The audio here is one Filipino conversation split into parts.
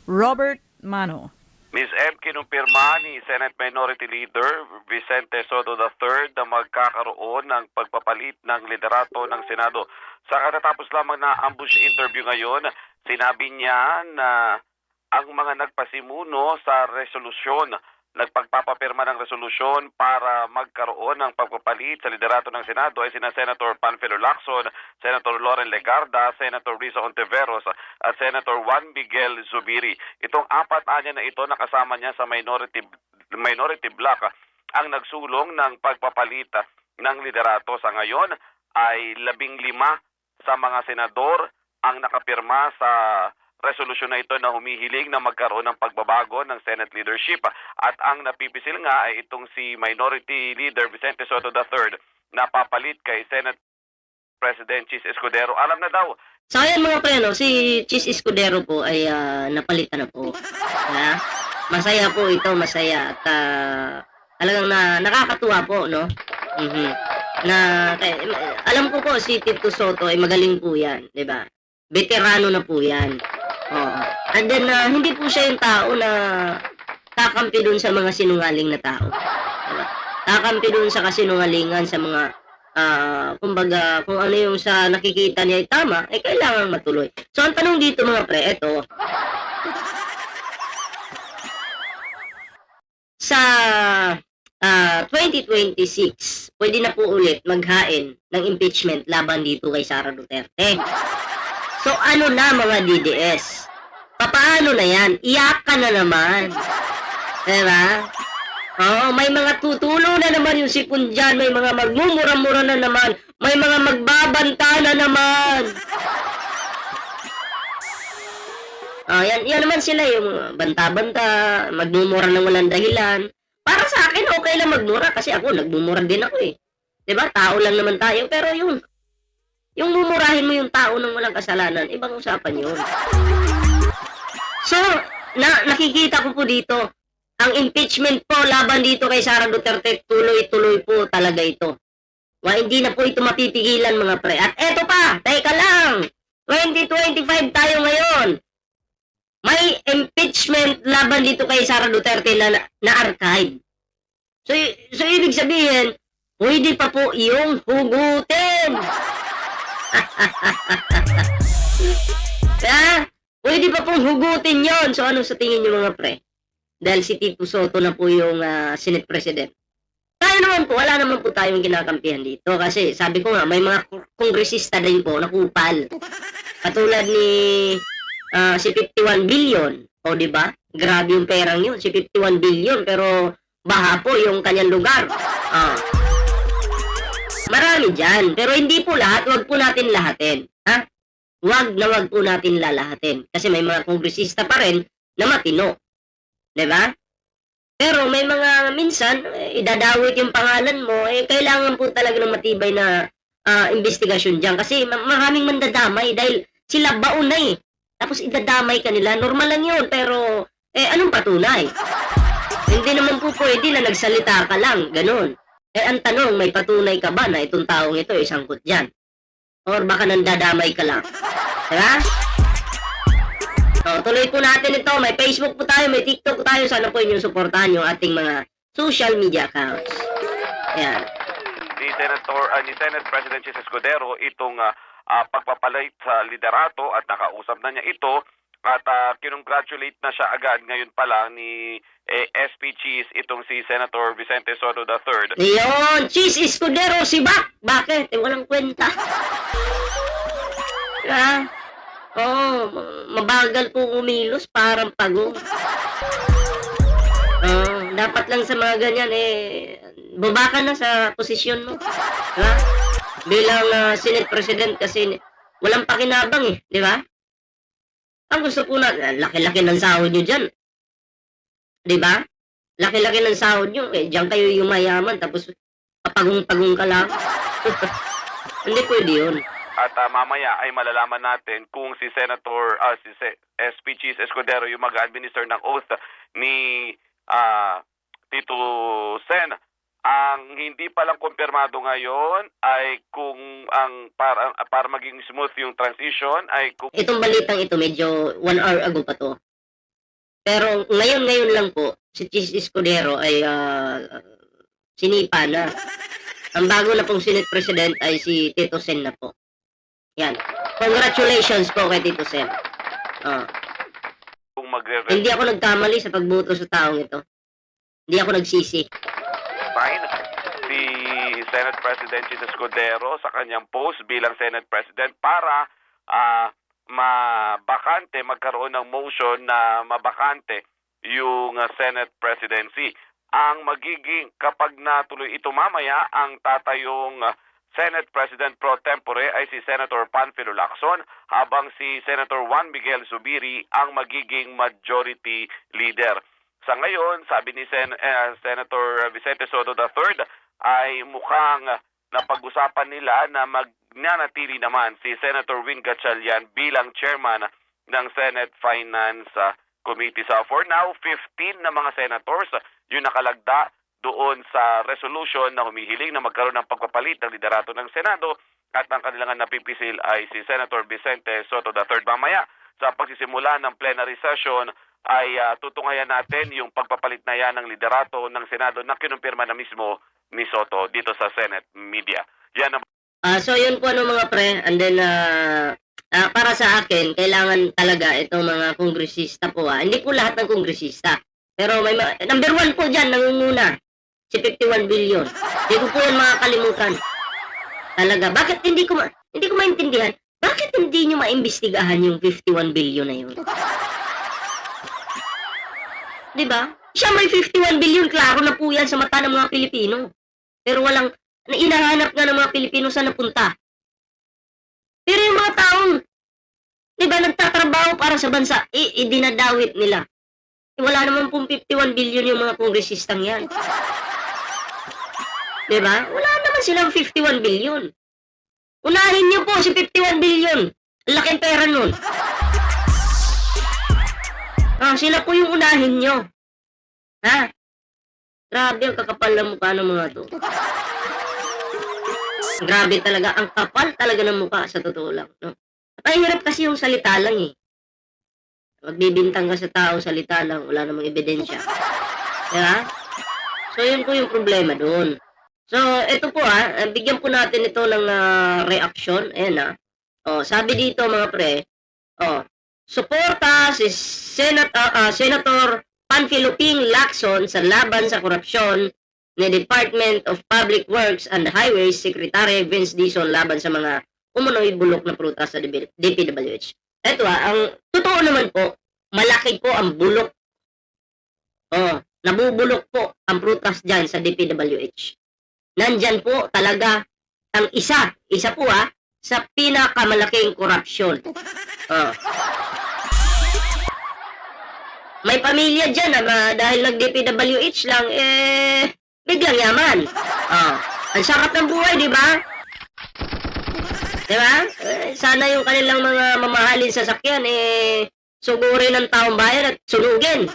Robert Mano. Ms. M, kinumpirma ni Senate Minority Leader Vicente Soto III na magkakaroon ng pagpapalit ng liderato ng Senado. Sa katatapos lamang na ambush interview ngayon, sinabi niya na ang mga nagpasimuno sa resolusyon, nagpagpapapirma ng resolusyon para magkaroon ng pagpapalit sa liderato ng Senado ay sina Senator Panfilo Lacson, Senator Loren Legarda, Senator Risa Ontiveros at Senator Juan Miguel Zubiri. Itong apat anya na ito nakasama niya sa minority bloc ang nagsulong ng pagpapalit ng liderato. Sa ngayon ay 15 sa mga senador ang nakapirma sa resolusyon na ito na humihiling na magkaroon ng pagbabago ng Senate leadership. At ang napipisil nga ay itong si Minority Leader Vicente Soto III na papalit kay Senate President Chis Escudero. Alam na daw. So ayan mga pre, no, si Chis Escudero po ay napalitan na po. Masaya po ito, masaya. At talagang nakakatuwa po, no? Alam ko po si Tito Soto ay magaling po yan, di ba? Veterano na po yan. Oo. And then, hindi po siya yung tao na kakampi dun sa mga sinungaling na tao. Diba? Kakampi dun sa kasinungalingan, sa mga, kumbaga, kung ano yung sa nakikita niya ay tama, ay kailangan matuloy. So, ang tanong dito mga pre, eto, sa 2026, pwede na po ulit maghain ng impeachment laban dito kay Sara Duterte. So ano na mga DDS? Papaano na yan? Iyakan na naman. Diba? Oo, may mga tutulo na naman yung sipon dyan. May mga magmumura-mura na naman. May mga magbabanta na naman. Yan naman sila yung banta-banta, magmumura ng walang dahilan. Para sa akin, okay lang magmura kasi ako, nagmumura din ako eh. Diba? Tao lang naman tayo. Pero yung mumurahin mo yung tao ng walang kasalanan, ibang usapan yun. So, nakikita ko po dito, ang impeachment po laban dito kay Sara Duterte, tuloy-tuloy po talaga ito. Hindi na po ito mapipigilan mga pre. At eto pa, teka lang, 2025 tayo ngayon. May impeachment laban dito kay Sara Duterte na archive. So ibig sabihin, pwede pa po yung hugutin. Kaya, pwede pa pong hugutin yon. So, ano sa tingin nyo mga pre? Dahil si Tito Soto na po yung Senate President. Tayo naman po, wala naman po tayong kinakampihan dito. Kasi, sabi ko nga, may mga kongresista din po na kupal. Katulad ni si 51 billion. O, di ba? Grabe yung perang yun. Si 51 billion. Pero, baha po yung kanyang lugar. Marami dyan. Pero hindi po lahat. Huwag po natin lahatin. Ha? Huwag po natin lalahatin. Kasi may mga kongresista pa rin na matino. Diba? Pero may mga minsan, idadawit yung pangalan mo, kailangan po talaga ng matibay na investigasyon dyan. Kasi maraming mandadamay dahil sila baon na eh. Tapos idadamay ka nila. Normal lang yun. Pero, anong patunay? Hindi naman po pwede na nagsalita ka lang. Ganon. Ang tanong, may patunay ka ba na itong taong ito ay sangkot dyan? Or baka nandadamay ka lang? Diba? Tuloy po natin ito. May Facebook po tayo, may TikTok po tayo. Sana po inyong suportahan yung ating mga social media accounts. Ayan. Ni Senate President Chis Escudero itong pagpapalit sa liderato at nakausap na niya ito. At kinongratulate na siya agad ngayon pa lang ni SP Chis itong si Senator Vicente Soto III. Yun! Chis Escudero si Bak! Bakit? Walang kwenta. Mabagal po umilos, parang pagong. Dapat lang sa mga ganyan, baba ka na sa posisyon mo. Bilang Senate President kasi walang pakinabang di ba? Ang gusto po na, laki-laki ng sahod nyo dyan. Diba? Laki-laki ng sahod nyo. Diyan kayo yung mayaman, tapos papagong-pagong ka lang. Hindi pwede yun. At mamaya ay malalaman natin kung si SP Chis Escudero yung mag-administer ng oath ni Tito Sen. Ang hindi pa lang kumpirmado ngayon ay kung para maging smooth yung transition ay kung itong balitang ito medyo 1 hour ago pa to. Pero ngayon lang po, si Chis Escudero ay sinipa na. Ang bago na pong Senate President ay si Tito Sen na po. Yan. Congratulations po kay Tito Sen. Ah, Kung hindi ako nagkamali sa pagboto sa taong ito. Hindi ako nagsisi. fine si Senate President Chis Escudero sa kanyang post bilang Senate President para magkaroon ng motion na mabakante yung Senate presidency. Ang magiging, kapag natuloy ito mamaya, ang tatayong Senate President pro tempore ay si Senator Panfilo Lacson, habang si Senator Juan Miguel Zubiri ang magiging majority leader. Sa ngayon, sabi ni Senator Vicente Soto III, ay mukhang napag-usapan nila na magnanatili naman si Senator Wing Gatchalian bilang chairman ng Senate Finance Committee. So for now, 15 na mga senators yung nakalagda doon sa resolution na humihiling na magkaroon ng pagpapalit ng liderato ng Senado, at ang kanilang napipisil ay si Senator Vicente Soto III. Mamaya sa pagsisimula ng plenary session ay tutunghayan natin yung pagpapalit na yan ng liderato ng Senado na kinumpirma na mismo ni Soto dito sa Senate Media. Yan ang So yun po mga pre, and then para sa akin, kailangan talaga itong mga kongresista po. Hindi po lahat ng kongresista. Pero may number 1 po dyan, nangunguna. Si 51 billion. Hindi ko po yan makakalimutan. Talaga. Bakit hindi ko maintindihan? Bakit hindi nyo maimbestigahan yung 51 billion na yun? Diba? Siya may 51 billion, klaro na po yan sa mata ng mga Pilipino. Pero walang, inahanap nga ng mga Pilipino saan napunta. Pero yung mga taong, diba, nagtatrabaho para sa bansa, idinadawit nila. Wala naman pong 51 billion yung mga kongresistang yan. Diba? Wala naman silang 51 billion. Unahin niyo po si 51 billion. Ang laking pera nun. Sila po yung unahin nyo. Ha? Grabe ang kakapal ng mukha ng mga to. Grabe talaga. Ang kapal talaga ng mukha sa totoo lang. No? At hirap kasi yung salita lang eh. Magbibintang ka sa tao, salita lang, wala namang ebidensya. Diba? So, yun po yung problema doon. So, ito po bigyan po natin ito ng reaction. Ayan sabi dito mga pre, suporta si Senator Panfilo Ping Lacson sa laban sa korupsyon ni Department of Public Works and Highways Secretary Vince Dizon laban sa mga umunoy bulok na prutas sa DPWH. Ito ang totoo naman po, malaki po ang bulok. Nabubulok po ang prutas dyan sa DPWH. Nandyan po talaga ang isa po sa pinakamalaking korupsyon. May pamilya dyan dahil nag-DPWH lang, biglang yaman. Ang sarap ng buhay, di ba? Diba? Sana yung kanilang mga mamahalin sasakyan, sugurin ng taong bayan at sunugin.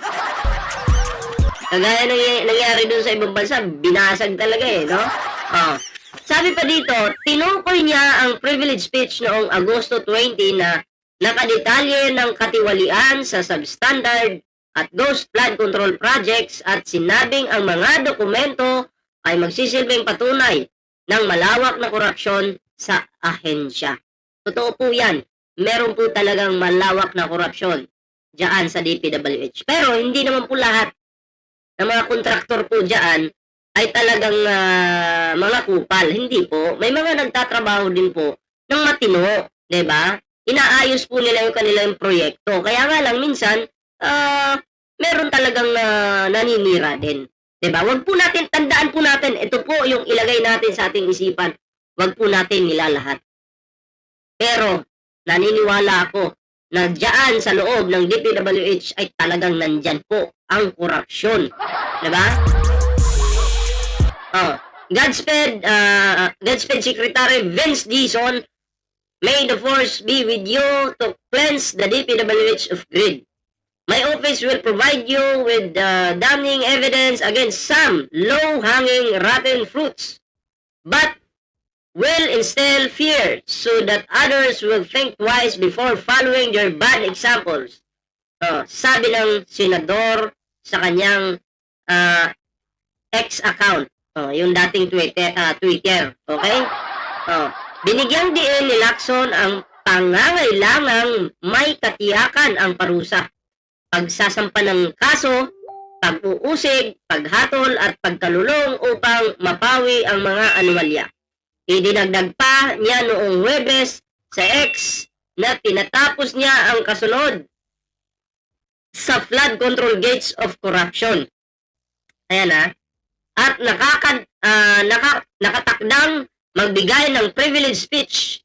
Kagaya nangyari dun sa ibang bansa, binasag talaga no? Sabi pa dito, tinukoy niya ang privilege speech noong Agosto 20 na nakadetalye ng katiwalian sa substandard at ghost flood control projects at sinabing ang mga dokumento ay magsisilbing patunay ng malawak na korupsyon sa ahensya. Totoo po yan. Meron po talagang malawak na korupsyon dyan sa DPWH. Pero hindi naman po lahat ng mga kontraktor po dyan ay talagang mga kupal. Hindi po. May mga nagtatrabaho din po ng matino. Diba? Inaayos po nila yung kanilang proyekto. Kaya nga lang minsan, meron talagang naninira din. Diba? Wag po natin, tandaan po natin, ito po yung ilagay natin sa ating isipan. Wag po natin nilalahat. Pero, naniniwala ako na dyan sa loob ng DPWH ay talagang nandyan po ang korupsyon. Diba? Godspeed Secretary Vince Dizon, may the force be with you to cleanse the DPWH of greed. My office will provide you with damning evidence against some low-hanging rotten fruits, but will instill fear so that others will think twice before following your bad examples. Sabi ng senador sa kanyang X account. Yung dating Twitter. Okay? Binigyang diin ni Lacson ang pangangailangang may katiyakan ang parusa, pagsasampa ng kaso, pag-uusig, paghatol at pagkalulong upang mapawi ang mga anomalya. Idinagdag pa niya noong Huwebes sa X na tinatapos niya ang kasunod sa flood control gates of corruption. Ayan at nakatakdang magbigay ng privilege speech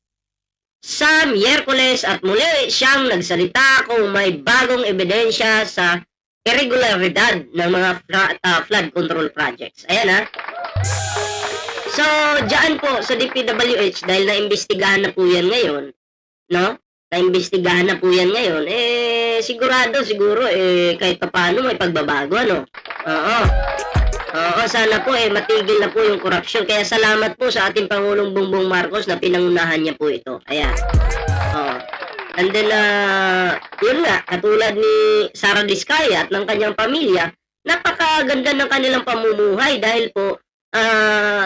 sa Miyerkules at muli siyang nagsalita kung may bagong ebidensya sa irregularidad ng mga flood control projects. Ayan So, diyan po sa DPWH, dahil naimbestigahan na po yan ngayon, no? Naimbestigahan na po yan ngayon, siguro, kahit paano may pagbabago, ano? Sana po, matigil na po yung korupsyon. Kaya salamat po sa ating Pangulong Bongbong Marcos na pinangunahan niya po ito. Ayan. And then, yun nga, katulad ni Sara Diskaya at ng kanyang pamilya, napakaganda ng kanilang pamumuhay dahil po,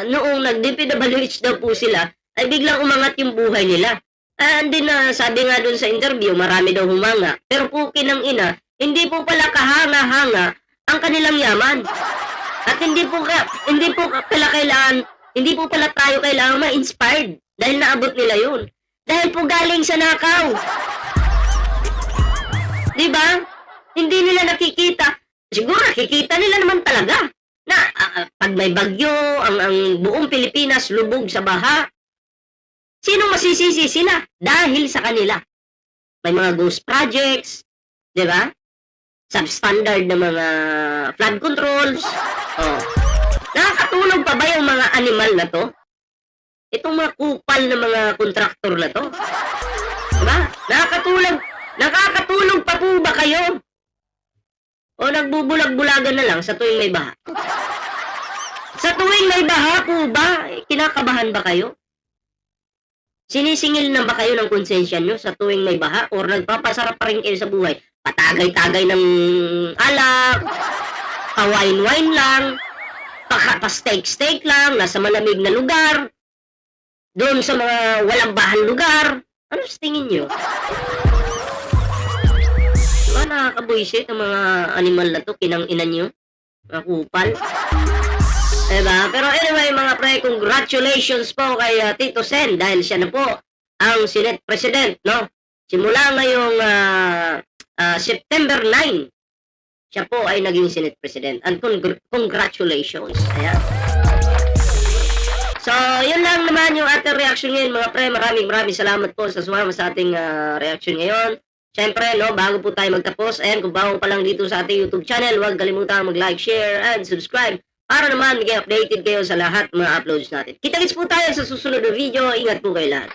noong nag-DPWH daw po sila, ay biglang umangat yung buhay nila. And then, sabi nga dun sa interview, marami daw humanga. Pero po kinang ina, hindi po pala kahanga-hanga ang kanilang yaman. At hindi po pala tayo kailangan ma-inspired dahil naabot nila yun. Dahil po galing sa nakaw. Diba? Hindi nila nakikita. Siguro nakikita nila naman talaga na pag may bagyo, ang buong Pilipinas lubog sa baha. Sino masisisi sila? Dahil sa kanila. May mga ghost projects, di ba? Substandard na mga flood controls. Nakakatulog pa ba yung mga animal na to? Itong mga kupal na mga kontraktor na to? Diba? Nakakatulog pa po ba kayo? O nagbubulag-bulagan na lang sa tuwing may baha? Sa tuwing may baha po ba, kinakabahan ba kayo? Sinisingil na ba kayo ng konsensya nyo sa tuwing may baha? Or nagpapasarap pa rin kayo sa buhay? Patagay-tagay ng alak, pa-wine-wine lang, pa-steak-steak lang, nasa malamig na lugar, doon sa mga walang bahan lugar. Ano sa tingin nyo? Diba nakakabuisit ang mga animal na to, kinang-inan nyo? Mga kupal. Diba? Pero anyway, mga pre, congratulations po kay Tito Sen dahil siya na po ang Senate President, no? Simula ngayong September 9, siya po ay naging Senate President. And congratulations. Ayan. So, yun lang naman yung ating reaction ngayon, mga pre. Maraming salamat po sa sumama sa ating reaction ngayon. Siyempre, no, bago po tayo magtapos, ayan, kung bago pa lang dito sa ating YouTube channel, huwag kalimutan mag-like, share, and subscribe para naman maging updated kayo sa lahat mga uploads natin. Kita-kits po tayo sa susunod na video. Ingat po kayo lahat.